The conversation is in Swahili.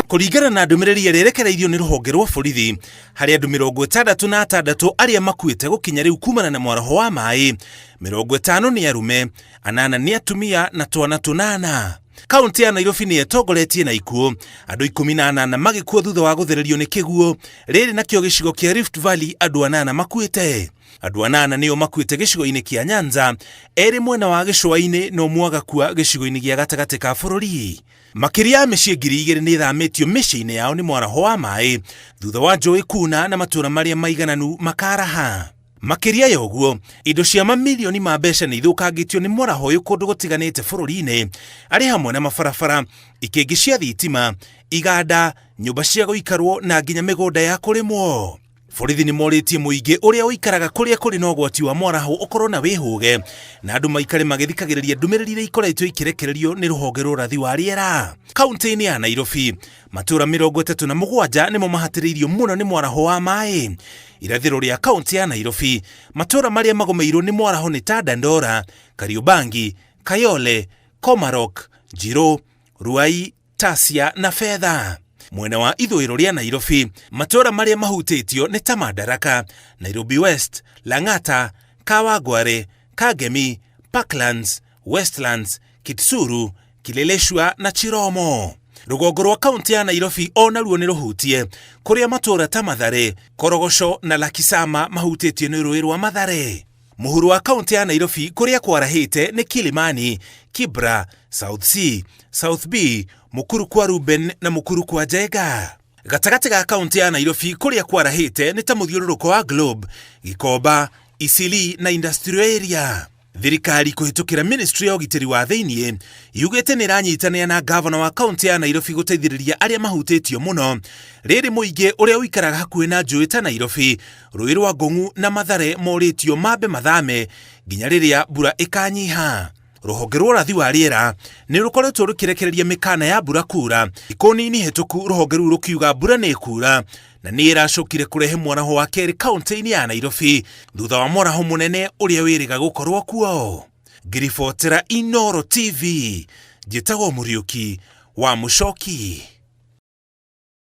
Kũringana na ndũmĩrĩri ĩrekereirio nĩ rũhonge rwa borithi, harĩ andũ 66 arĩa makuĩte gũkinya rĩu kumana na mwaraho wa maĩ, 50 nĩ arume, 8 nĩ atumia na twana 8. Kaunti ya Nairobi nĩ ĩtongoretie na ikuũ, andũ 18 magĩkua thutha wa gũthererio nĩ kĩguũ, rĩrĩ nakĩo gĩcigo kĩa Rift Valley andũ 8 makuĩte. Andũ 8 nĩo makuĩte gĩcigo-inĩ kĩa Nyanza, erĩ mwena wa gĩcũa-inĩ na ũmwe agakua gĩcigo-inĩ gĩa gatagatĩ ka bũrũri. Makĩria ya mĩciĩ 2,000 nĩ thamĩtio mĩciĩ-inĩ yao nĩ mwaraho wa maĩ, thutha wa njũĩ kuna na matũra marĩa maigananu makaraha. Makĩria ya ũguo, indo cia mamirioni ma mbeca nĩ ithũkangĩtio nĩ mwaraho ũyũ kũndũ gũtiganĩte bũrũri-inĩ, arĩ hamwe na mabarabara, ikĩngĩ cia thitima, iganda, nyũmba cia gũikarwo na nginya mĩgũnda ya kũrĩmwo. Borithi nĩ morĩtie mũingĩ ũrĩa ũikaraga kũrĩa kũrĩ na ũgwati wa mwaraho ũkorwo na wĩhũge, na andũ maikare magĩthikagĩrĩria ndũmĩrĩri iria ikoretwo ikĩrekererio nĩ rũhonge rwa ũrathi wa rĩera. Kaunti-inĩ ya Nairobi, matũra 37 nĩmo mahatĩrĩirio mũno nĩ mwaraho wa maĩ. Irathĩro rĩa kaunti ya Nairobi, matũra marĩa magomeirwo nĩ mwaraho nĩ ta Dandora, Kariobangi, Kayole, Komarok, Njiro, Ruai, Tasia na Fedha. Mwena wa ithũĩro rĩa Nairobi, matũra marĩa mahutĩtio nĩ ta Madaraka, Nairobi West, Lang'ata, Kawangware, Kangemi, Parklands, Westlands, Kitsuru, Kileleshwa na Chiromo. Rũgongo rwa kaunti ya Nairobi onaruo nĩ rũhutie, kũrĩa matũra ta Mathare, Korogosho na Lakisama mahutĩtio nĩ rũĩ rwa Mathare. Mũhuro wa kaunti ya Nairobi kũrĩa kwarahĩte nĩ Kilimani, Kibra, South C, South B, Mũkuru kwa Ruben na Mũkuru kwa Njenga. Gatagatĩ ga kaunti ya Nairobi kũrĩa kwarahĩte nĩ ta mũthiũrũrũko wa Globe, Gikomba, Eastleigh na Industrial Area. Thirikari kũhĩtũkĩra Ministry ya ũgitĩri wa thĩinĩ yugĩte nĩ ĩranyitanĩra na gavana wa kaunti ya Nairobi gũteithĩrĩria arĩa mahutĩtio mũno, rĩrĩ mũingĩ ũrĩa ũikaraga hakuhĩ na njũĩ ta Nairobi, rũĩ rwa Ngong'u na Mathare morĩtio mambe mathame nginya rĩrĩa mbura ĩkanyiha. Rũhonge rwa ũrathi wa rĩera nĩ rũkoretwo rũkĩrekereria mĩkana ya mbura kura, ikũni-inĩ hĩtũku rũhonge rũu rũkiuga mbura nĩ ĩkura na nĩ ĩracokire kũrehe mwaraho wa kerĩ kaunti-inĩ ya Nairobi thutha wa mwaraho mũnene ũrĩa wĩrĩga gũkorwo kuo. Ngĩribotera Inooro TV, njĩtagwo Mũriũki wa Mũchoki.